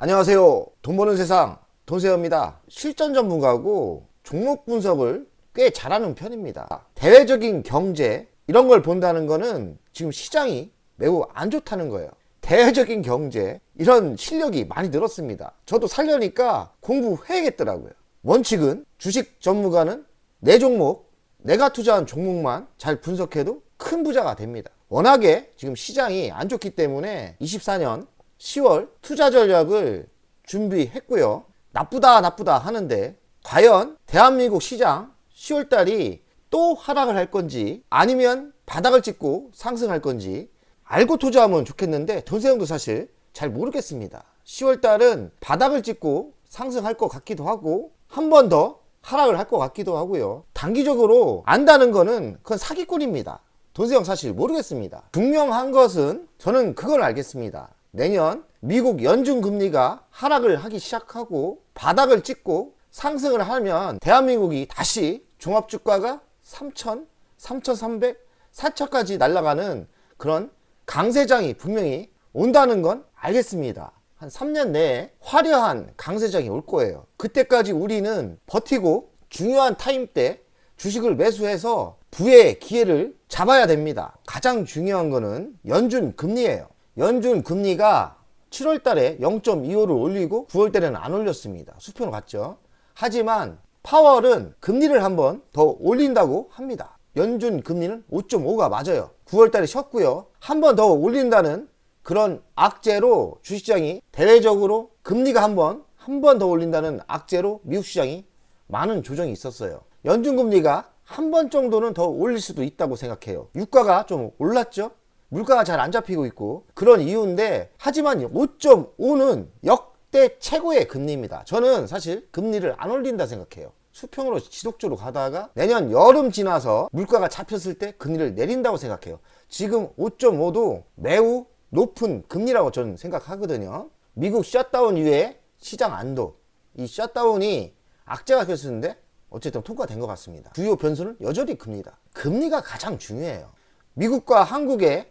안녕하세요. 돈 버는 세상 돈세어입니다. 실전 전문가고 종목 분석을 꽤 잘하는 편입니다. 대외적인 경제 이런 걸 본다는 거는 지금 시장이 매우 안 좋다는 거예요. 대외적인 경제 이런 실력이 많이 늘었습니다. 저도 살려니까 공부해야겠더라고요. 원칙은 주식 전문가는 내 종목, 내가 투자한 종목만 잘 분석해도 큰 부자가 됩니다. 워낙에 지금 시장이 안 좋기 때문에 24년 10월 투자 전략을 준비했고요. 나쁘다 하는데 과연 대한민국 시장 10월 달이 또 하락을 할 건지 아니면 바닥을 찍고 상승할 건지 알고 투자하면 좋겠는데 돈세형도 사실 잘 모르겠습니다. 10월 달은 바닥을 찍고 상승할 것 같기도 하고 한 번 더 하락을 할 것 같기도 하고요. 단기적으로 안다는 거는 그건 사기꾼입니다. 돈세형 사실 모르겠습니다. 분명한 것은 저는 그걸 알겠습니다. 내년 미국 연준 금리가 하락을 하기 시작하고 바닥을 찍고 상승을 하면 대한민국이 다시 종합주가가 3,000, 3,300, 4,000까지 날아가는 그런 강세장이 분명히 온다는 건 알겠습니다. 한 3년 내에 화려한 강세장이 올 거예요. 그때까지 우리는 버티고 중요한 타임 때 주식을 매수해서 부의 기회를 잡아야 됩니다. 가장 중요한 거는 연준 금리예요. 연준 금리가 7월 달에 0.25를 올리고 9월 달에는 안 올렸습니다. 수표로 갔죠. 하지만 파월은 금리를 한번 더 올린다고 합니다. 연준 금리는 5.5가 맞아요. 9월 달에 쉬었고요. 한 번 더 올린다는 그런 악재로 주식시장이 대외적으로 금리가 한 번 더 올린다는 악재로 미국 시장이 많은 조정이 있었어요. 연준 금리가 한 번 정도는 더 올릴 수도 있다고 생각해요. 유가가 좀 올랐죠. 물가가 잘 안 잡히고 있고 그런 이유인데 하지만 5.5는 역대 최고의 금리입니다. 저는 사실 금리를 안 올린다 생각해요. 수평으로 지속적으로 가다가 내년 여름 지나서 물가가 잡혔을 때 금리를 내린다고 생각해요. 지금 5.5도 매우 높은 금리라고 저는 생각하거든요. 미국 셧다운 이후에 시장 안도 이 셧다운이 악재가 됐었는데 어쨌든 통과된 것 같습니다. 주요 변수는 여전히 금리가 가장 중요해요. 미국과 한국의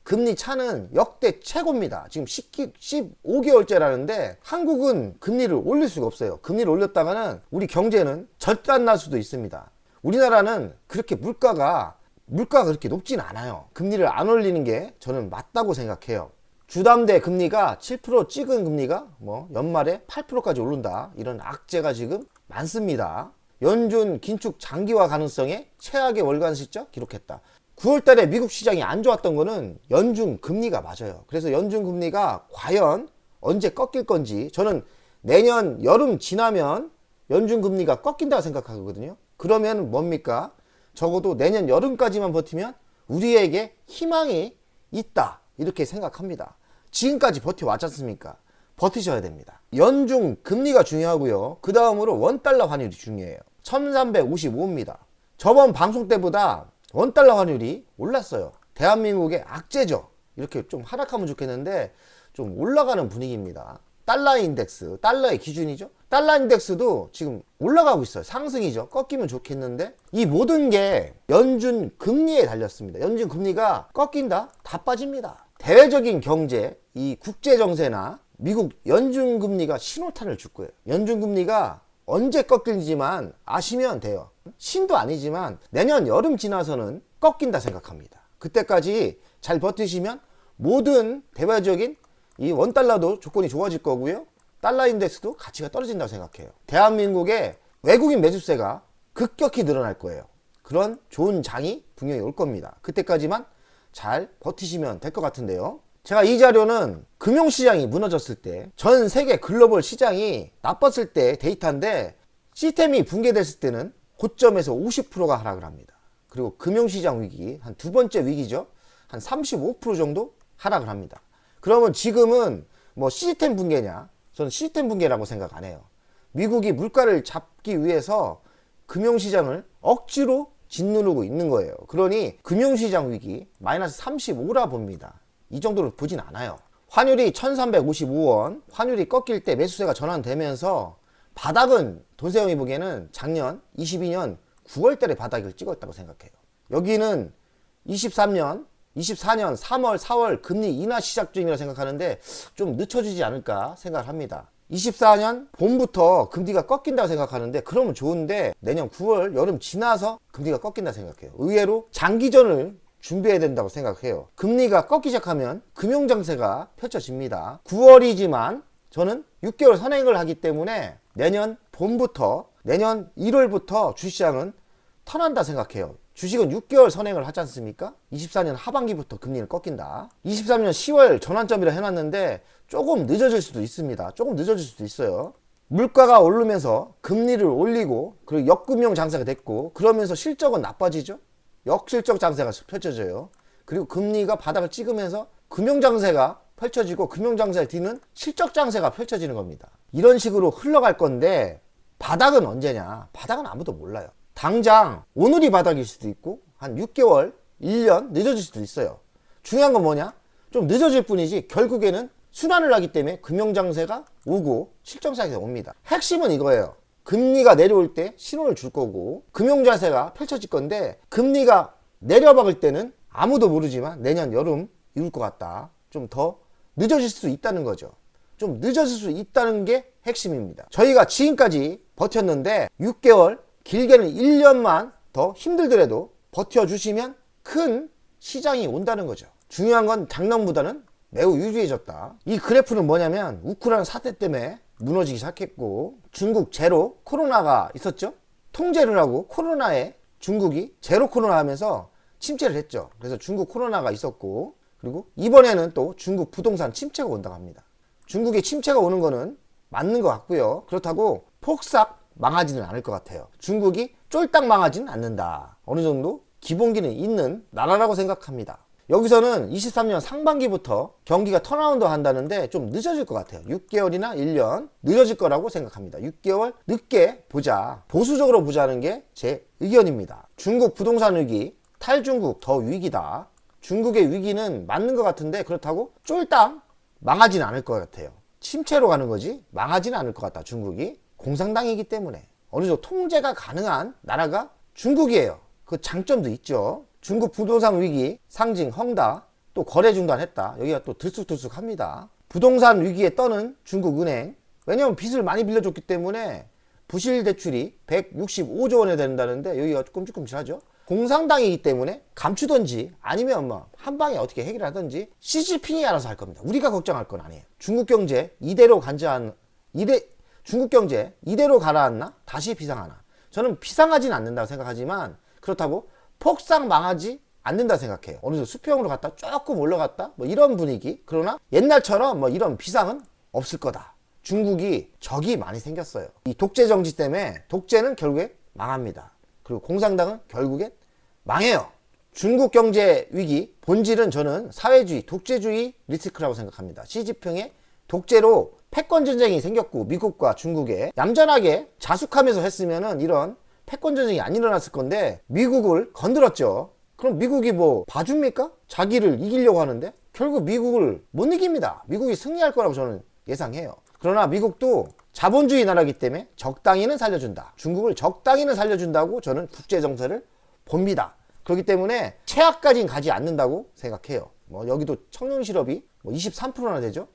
금리 차는 역대 최고입니다. 지금 15개월째라는데 한국은 금리를 올릴 수가 없어요. 금리를 올렸다가는 우리 경제는 절단 날 수도 있습니다. 우리나라는 그렇게 물가가 그렇게 높진 않아요. 금리를 안 올리는 게 저는 맞다고 생각해요. 주담대 금리가 7% 찍은 금리가 연말에 8%까지 오른다. 이런 악재가 지금 많습니다. 연준 긴축 장기화 가능성에 최악의 월간 실적 기록했다. 9월 달에 미국 시장이 안 좋았던 거는 연준 금리가 맞아요. 그래서 연준 금리가 과연 언제 꺾일 건지 저는 내년 여름 지나면 연준 금리가 꺾인다고 생각하거든요. 그러면 뭡니까? 적어도 내년 여름까지만 버티면 우리에게 희망이 있다. 이렇게 생각합니다. 지금까지 버텨왔지 않습니까? 버티셔야 됩니다. 연준 금리가 중요하고요. 그 다음으로 원달러 환율이 중요해요. 1355입니다. 저번 방송 때보다 원달러 환율이 올랐어요. 대한민국의 악재죠. 이렇게 좀 하락하면 좋겠는데 좀 올라가는 분위기입니다. 달러 인덱스, 달러의 기준이죠. 달러 인덱스도 지금 올라가고 있어요. 상승이죠. 꺾이면 좋겠는데 이 모든 게 연준 금리에 달렸습니다. 연준 금리가 꺾인다? 다 빠집니다. 대외적인 경제, 이 국제 정세나 미국 연준 금리가 신호탄을 줄 거예요. 연준 금리가 언제 꺾일지만 아시면 돼요. 신도 아니지만 내년 여름 지나서는 꺾인다 생각합니다. 그때까지 잘 버티시면 모든 대외적인 이 원달러도 조건이 좋아질 거고요. 달러 인덱스도 가치가 떨어진다고 생각해요. 대한민국의 외국인 매수세가 급격히 늘어날 거예요. 그런 좋은 장이 분명히 올 겁니다. 그때까지만 잘 버티시면 될 것 같은데요. 제가 이 자료는 금융시장이 무너졌을 때 전 세계 글로벌 시장이 나빴을 때 데이터인데 시스템이 붕괴됐을 때는 고점에서 50%가 하락을 합니다. 그리고 금융시장 위기, 한 두 번째 위기죠. 한 35% 정도 하락을 합니다. 그러면 지금은 시스템 붕괴냐? 저는 시스템 붕괴라고 생각 안 해요. 미국이 물가를 잡기 위해서 금융시장을 억지로 짓누르고 있는 거예요. 그러니 금융시장 위기 마이너스 35라 봅니다. 이 정도로 보진 않아요. 환율이 1355원, 환율이 꺾일 때 매수세가 전환되면서 바닥은 돈세형이 보기에는 작년 22년 9월 달에 바닥을 찍었다고 생각해요. 여기는 23년 24년 3월, 4월 금리 인하 시작 중이라 생각하는데 좀 늦춰지지 않을까 생각을 합니다. 24년 봄부터 금리가 꺾인다고 생각하는데 그러면 좋은데 내년 9월 여름 지나서 금리가 꺾인다 생각해요. 의외로 장기전을 준비해야 된다고 생각해요. 금리가 꺾기 시작하면 금융장세가 펼쳐집니다. 9월이지만 저는 6개월 선행을 하기 때문에 내년 봄부터 내년 1월부터 주시장은 턴한다 생각해요. 주식은 6개월 선행을 하지 않습니까? 24년 하반기부터 금리를 꺾인다. 23년 10월 전환점이라 해놨는데 조금 늦어질 수도 있습니다. 조금 늦어질 수도 있어요. 물가가 오르면서 금리를 올리고 그리고 역금융 장세가 됐고 그러면서 실적은 나빠지죠. 역실적 장세가 펼쳐져요. 그리고 금리가 바닥을 찍으면서 금융 장세가 펼쳐지고 금융 장세 뒤는 실적 장세가 펼쳐지는 겁니다. 이런 식으로 흘러갈 건데 바닥은 언제냐? 바닥은 아무도 몰라요. 당장 오늘이 바닥일 수도 있고 한 6개월, 1년 늦어질 수도 있어요. 중요한 건 뭐냐? 좀 늦어질 뿐이지 결국에는 순환을 하기 때문에 금융장세가 오고 실적장세가 옵니다. 핵심은 이거예요. 금리가 내려올 때 신호를 줄 거고 금융자세가 펼쳐질 건데 금리가 내려박을 때는 아무도 모르지만 내년 여름 이룰 것 같다. 좀 더 늦어질 수 있다는 거죠. 좀 늦어질 수 있다는 게 핵심입니다. 저희가 지금까지 버텼는데 6개월 길게는 1년만 더 힘들더라도 버텨주시면 큰 시장이 온다는 거죠. 중요한 건 작년보다는 매우 유리해졌다. 이 그래프는 뭐냐면 우크라이나 사태 때문에 무너지기 시작했고 중국 제로 코로나가 있었죠. 통제를 하고 코로나에 중국이 제로 코로나 하면서 침체를 했죠. 그래서 중국 코로나가 있었고 그리고 이번에는 또 중국 부동산 침체가 온다고 합니다. 중국의 침체가 오는 거는 맞는 것 같고요. 그렇다고 폭삭 망하지는 않을 것 같아요. 중국이 쫄딱 망하지는 않는다. 어느 정도 기본기는 있는 나라라고 생각합니다. 여기서는 23년 상반기부터 경기가 턴어라운드 한다는데 좀 늦어질 것 같아요. 6개월이나 1년 늦어질 거라고 생각합니다. 6개월 늦게 보자. 보수적으로 보자는 게 제 의견입니다. 중국 부동산 위기, 탈중국 더 위기다. 중국의 위기는 맞는 것 같은데 그렇다고 쫄딱 망하지는 않을 것 같아요. 침체로 가는 거지 망하지는 않을 것 같다. 중국이 공산당이기 때문에 어느 정도 통제가 가능한 나라가 중국이에요. 그 장점도 있죠. 중국 부동산 위기 상징 헝다 또 거래 중단했다. 여기가 또 들쑥들쑥합니다. 부동산 위기에 떠는 중국은행 왜냐하면 빚을 많이 빌려줬기 때문에 부실 대출이 165조 원에 된다는데 여기가 끔찍끔찍하죠. 공산당이기 때문에 감추던지 아니면 뭐 한 방에 어떻게 해결하든지 시진핑이 알아서 할 겁니다. 우리가 걱정할 건 아니에요. 중국 경제 이대로 중국 경제 이대로 가라앉나? 다시 비상하나? 저는 비상하지는 않는다고 생각하지만 그렇다고 폭삭 망하지 않는다 생각해요. 어느 정도 수평으로 갔다 조금 올라갔다 뭐 이런 분위기. 그러나 옛날처럼 뭐 이런 비상은 없을 거다. 중국이 적이 많이 생겼어요. 이 독재 정치 때문에 독재는 결국에 망합니다. 그리고 공산당은 결국엔 망해요. 중국 경제 위기 본질은 저는 사회주의, 독재주의 리스크라고 생각합니다. 시진핑의 독재로 패권 전쟁이 생겼고 미국과 중국에 얌전하게 자숙하면서 했으면은 이런 패권 전쟁이 안 일어났을 건데 미국을 건드렸죠. 그럼 미국이 뭐 봐줍니까? 자기를 이기려고 하는데 결국 미국을 못 이깁니다. 미국이 승리할 거라고 저는 예상해요. 그러나 미국도 자본주의 나라이기 때문에 적당히는 살려준다. 중국을 적당히는 살려준다고 저는 국제정세를 봅니다. 그렇기 때문에 최악까지는 가지 않는다고 생각해요. 뭐 여기도 청년 실업이 뭐 23%나 되죠.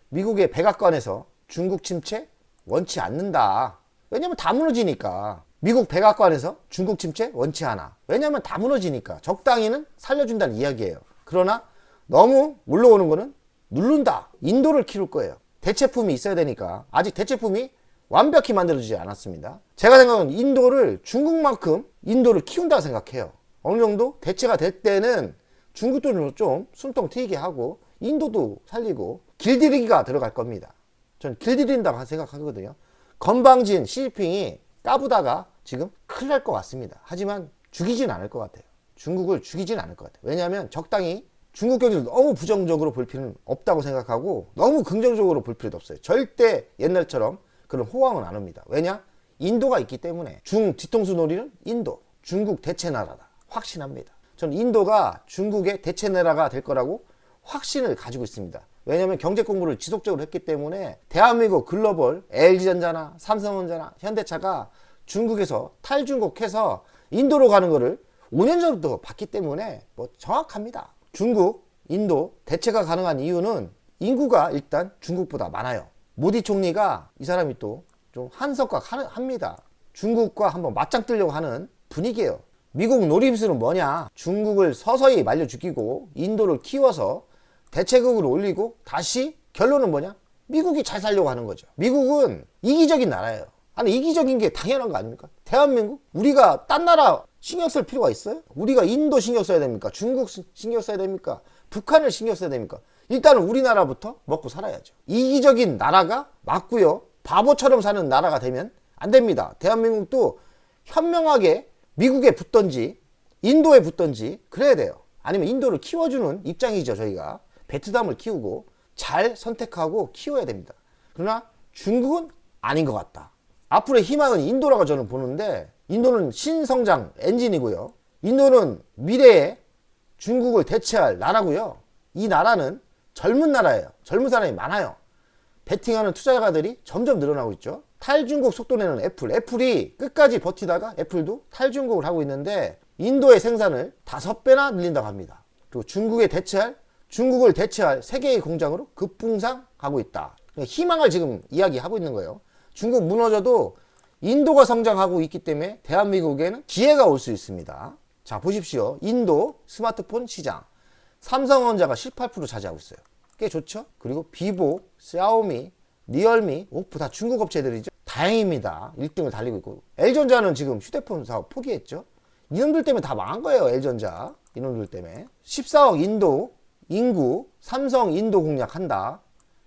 미국의 백악관에서 중국 침체 원치 않는다. 왜냐면 다 무너지니까. 미국 백악관에서 중국 침체 원치 않아. 왜냐면 다 무너지니까. 적당히는 살려준다는 이야기예요. 그러나 너무 올라오는 거는 누른다. 인도를 키울 거예요. 대체품이 있어야 되니까. 아직 대체품이 완벽히 만들어지지 않았습니다. 제가 생각하는 인도를 중국만큼 인도를 키운다고 생각해요. 어느 정도 대체가 될 때는 중국도 좀 숨통 트이게 하고 인도도 살리고 길들이기가 들어갈 겁니다. 전 길들인다고 생각하거든요. 건방진 시진핑이 까부다가 지금 큰일 날 것 같습니다. 하지만 죽이진 않을 것 같아요. 중국을 죽이진 않을 것 같아요. 왜냐하면 적당히 중국 경제를 너무 부정적으로 볼 필요는 없다고 생각하고 너무 긍정적으로 볼 필요도 없어요. 절대 옛날처럼 그런 호황은 안 옵니다. 왜냐? 인도가 있기 때문에. 중 뒤통수 놀이는 인도, 중국 대체 나라다. 확신합니다. 저는 인도가 중국의 대체 나라가 될 거라고 확신을 가지고 있습니다. 왜냐하면 경제 공부를 지속적으로 했기 때문에 대한민국 글로벌 LG전자나 삼성전자나 현대차가 중국에서 탈중국해서 인도로 가는 거를 5년 전부터 봤기 때문에 뭐 정확합니다. 중국, 인도 대체가 가능한 이유는 인구가 일단 중국보다 많아요. 모디 총리가 이 사람이 또 좀 한석각합니다. 중국과 한번 맞짱 뜨려고 하는 분위기예요. 미국 노림수는 뭐냐? 중국을 서서히 말려 죽이고 인도를 키워서 대체국을 올리고 다시 결론은 뭐냐? 미국이 잘 살려고 하는 거죠. 미국은 이기적인 나라예요. 아니 이기적인 게 당연한 거 아닙니까? 대한민국? 우리가 딴 나라 신경 쓸 필요가 있어요? 우리가 인도 신경 써야 됩니까? 중국 신경 써야 됩니까? 북한을 신경 써야 됩니까? 일단은 우리나라부터 먹고 살아야죠. 이기적인 나라가 맞고요. 바보처럼 사는 나라가 되면 안 됩니다. 대한민국도 현명하게 미국에 붙던지 인도에 붙던지 그래야 돼요. 아니면 인도를 키워주는 입장이죠. 저희가 베트남을 키우고 잘 선택하고 키워야 됩니다. 그러나 중국은 아닌 것 같다. 앞으로의 희망은 인도라고 저는 보는데 인도는 신성장 엔진이고요. 인도는 미래에 중국을 대체할 나라고요. 이 나라는 젊은 나라예요. 젊은 사람이 많아요. 베팅하는 투자가들이 점점 늘어나고 있죠. 탈중국 속도내는 애플이 끝까지 버티다가 애플도 탈중국을 하고 있는데 인도의 생산을 5배나 늘린다고 합니다. 그리고 중국을 대체할 세계의 공장으로 급붕상하고 있다. 희망을 지금 이야기하고 있는 거예요. 중국 무너져도 인도가 성장하고 있기 때문에 대한민국에는 기회가 올 수 있습니다. 자, 보십시오. 인도 스마트폰 시장 삼성전자가 18% 차지하고 있어요. 꽤 좋죠? 그리고 비보, 샤오미, 리얼미, 오프 다 중국 업체들이죠. 다행입니다. 1등을 달리고 있고. LG전자는 지금 휴대폰 사업 포기했죠. 이놈들 때문에 다 망한 거예요. LG전자 이놈들 때문에. 14억 인도 인구 삼성 인도 공략한다.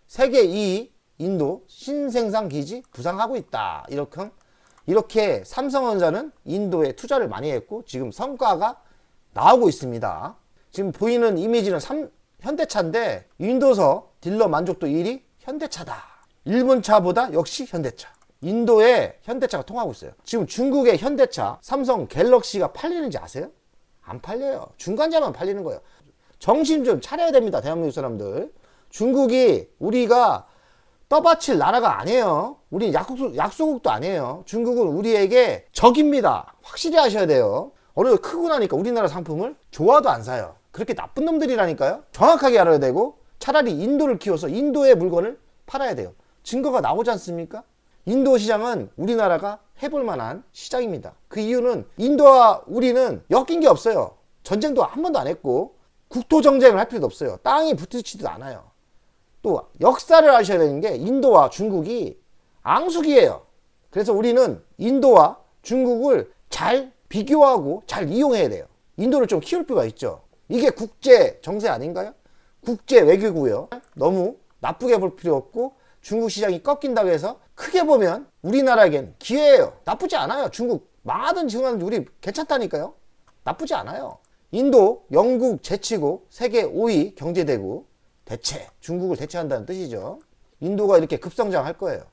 세계 2위 인도 신생산 기지 부상하고 있다. 이렇게 삼성전자는 인도에 투자를 많이 했고 지금 성과가 나오고 있습니다. 지금 보이는 이미지는 현대차인데 인도서 딜러 만족도 1위 현대차다. 일본 차보다 역시 현대차. 인도에 현대차가 통하고 있어요. 지금 중국의 현대차 삼성 갤럭시가 팔리는지 아세요? 안 팔려요. 중간자만 팔리는 거예요. 정신 좀 차려야 됩니다. 대한민국 사람들. 중국이 우리가 떠받칠 나라가 아니에요. 우리 약소국도 아니에요. 중국은 우리에게 적입니다. 확실히 아셔야 돼요. 어느 정도 크고 나니까 우리나라 상품을 좋아도 안 사요. 그렇게 나쁜 놈들이라니까요. 정확하게 알아야 되고 차라리 인도를 키워서 인도의 물건을 팔아야 돼요. 증거가 나오지 않습니까? 인도 시장은 우리나라가 해볼 만한 시장입니다. 그 이유는 인도와 우리는 엮인 게 없어요. 전쟁도 한 번도 안 했고 국토 정쟁을 할 필요도 없어요. 땅이 붙지도 않아요. 또 역사를 아셔야 되는 게 인도와 중국이 앙숙이에요. 그래서 우리는 인도와 중국을 잘 비교하고 잘 이용해야 돼요. 인도를 좀 키울 필요가 있죠. 이게 국제 정세 아닌가요? 국제 외교고요. 너무 나쁘게 볼 필요 없고 중국 시장이 꺾인다고 해서 크게 보면 우리나라에겐 기회예요. 나쁘지 않아요. 중국 망하든 지금 우리 괜찮다니까요. 나쁘지 않아요. 인도, 영국 제치고 세계 5위 경제대국 대체, 중국을 대체한다는 뜻이죠. 인도가 이렇게 급성장할 거예요.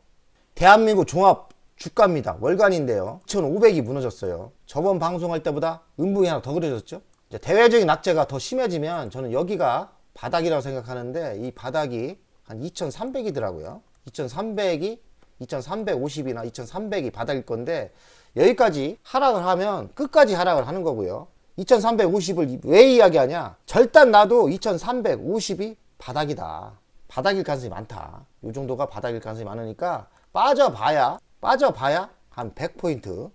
대한민국 종합 주가입니다. 월간인데요. 2,500이 무너졌어요. 저번 방송할 때보다 음봉이 하나 더 그려졌죠. 이제 대외적인 악재가 더 심해지면 저는 여기가 바닥이라고 생각하는데 이 바닥이 한 2,300이더라고요. 2,300이 2,350이나 2,300이 바닥일 건데 여기까지 하락을 하면 끝까지 하락을 하는 거고요. 2,350을 왜 이야기하냐? 절단 나도 2,350이 바닥이다. 바닥일 가능성이 많다. 이 정도가 바닥일 가능성이 많으니까 빠져봐야 한 100포인트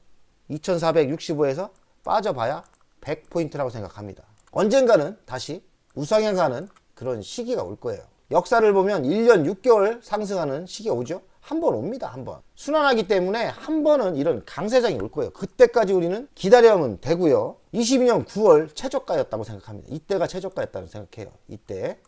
2465에서 빠져봐야 100포인트라고 생각합니다. 언젠가는 다시 우상향 가는 그런 시기가 올 거예요. 역사를 보면 1년 6개월 상승하는 시기가 오죠. 한 번 옵니다. 한 번. 순환하기 때문에 한 번은 이런 강세장이 올 거예요. 그때까지 우리는 기다려면 되고요. 22년 9월 최저가였다고 생각합니다. 이때가 최저가였다고 생각해요. 이때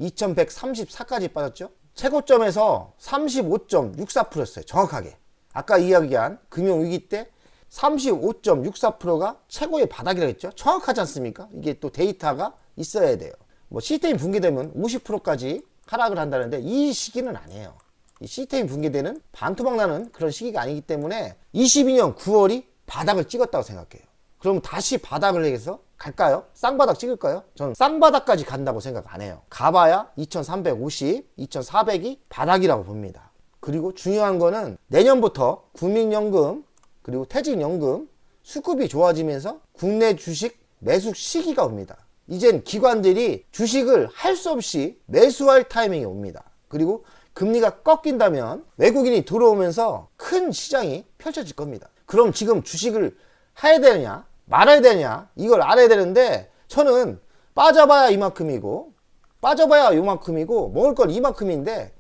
2134까지 빠졌죠. 최고점에서 35.64%였어요. 정확하게. 아까 이야기한 금융위기 때 35.64%가 최고의 바닥이라고 했죠. 정확하지 않습니까? 이게 또 데이터가 있어야 돼요. 뭐 시스템이 붕괴되면 50%까지 하락을 한다는데 이 시기는 아니에요. 이 시스템이 붕괴되는 반토막 나는 그런 시기가 아니기 때문에 22년 9월이 바닥을 찍었다고 생각해요. 그럼 다시 바닥을 해서 갈까요? 쌍바닥 찍을까요? 저는 쌍바닥까지 간다고 생각 안 해요. 가봐야 2350, 2400이 바닥이라고 봅니다. 그리고 중요한 거는 내년부터 국민연금 그리고 퇴직연금 수급이 좋아지면서 국내 주식 매수 시기가 옵니다. 이젠 기관들이 주식을 할 수 없이 매수할 타이밍이 옵니다. 그리고 금리가 꺾인다면 외국인이 들어오면서 큰 시장이 펼쳐질 겁니다. 그럼 지금 주식을 해야 되느냐 말아야 되느냐 이걸 알아야 되는데, 저는 빠져봐야 이만큼이고 빠져봐야 요만큼이고 먹을 건 이만큼인데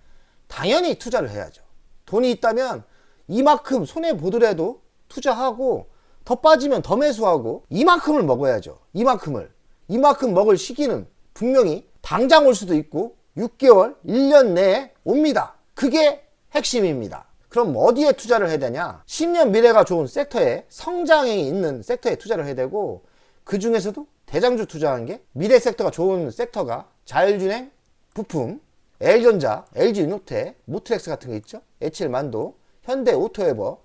당연히 투자를 해야죠. 돈이 있다면 이만큼 손해보더라도 투자하고 더 빠지면 더 매수하고 이만큼을 먹어야죠. 이만큼 먹을 시기는 분명히 당장 올 수도 있고 6개월, 1년 내에 옵니다. 그게 핵심입니다. 그럼 어디에 투자를 해야 되냐? 10년 미래가 좋은 섹터에, 성장이 있는 섹터에 투자를 해야 되고, 그 중에서도 대장주 투자하는 게 미래 섹터가 좋은 섹터가 자율주행, 부품, L전자, LG유니태, 모트렉스 같은 거 있죠? HL만도, 현대오토에버,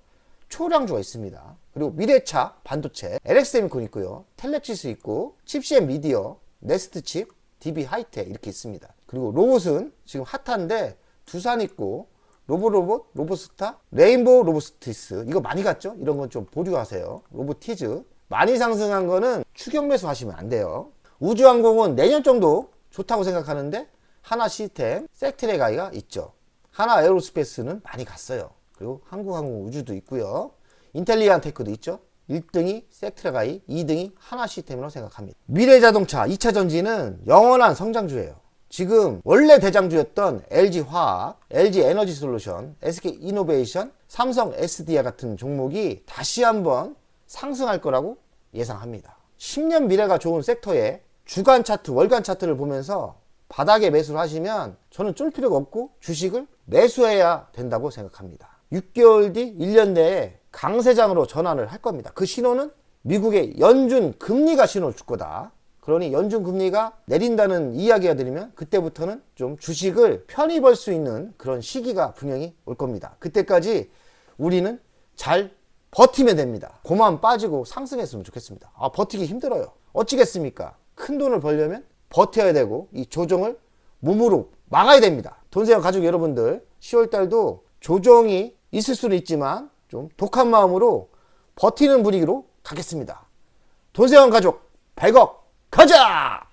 초량주가 있습니다. 그리고 미래차, 반도체, LX세미콘 있고요. 텔레치스 있고, 칩시엠 미디어, 네스트칩, DB하이텍 이렇게 있습니다. 그리고 로봇은 지금 핫한데 두산 있고, 로보로봇, 로보스타, 레인보우 로보스티스 이거 많이 갔죠? 이런 건 좀 보류하세요. 로보티즈 많이 상승한 거는 추격 매수 하시면 안 돼요. 우주항공은 내년 정도 좋다고 생각하는데 하나 시스템, 섹트레가이가 있죠. 하나 에어로스페이스는 많이 갔어요. 그리고 한국항공우주도 있고요. 인텔리안테크도 있죠. 1등이 섹트레가이, 2등이 하나 시스템이라고 생각합니다. 미래자동차 2차전지는 영원한 성장주예요. 지금 원래 대장주였던 LG화학, LG에너지솔루션, SK이노베이션, 삼성 SDI 같은 종목이 다시 한번 상승할 거라고 예상합니다. 10년 미래가 좋은 섹터에 주간 차트, 월간 차트를 보면서 바닥에 매수를 하시면 저는 쫄 필요가 없고 주식을 매수해야 된다고 생각합니다. 6개월 뒤, 1년 내에 강세장으로 전환을 할 겁니다. 그 신호는 미국의 연준 금리가 신호를 줄 거다. 그러니 연준 금리가 내린다는 이야기가 들리면 그때부터는 좀 주식을 편히 벌 수 있는 그런 시기가 분명히 올 겁니다. 그때까지 우리는 잘 버티면 됩니다. 고만 빠지고 상승했으면 좋겠습니다. 버티기 힘들어요. 어찌겠습니까? 큰 돈을 벌려면 버텨야 되고 이 조정을 몸으로 막아야 됩니다. 돈세원 가족 여러분들 10월달도 조정이 있을 수는 있지만 좀 독한 마음으로 버티는 분위기로 가겠습니다. 돈세원 가족 100억 가자!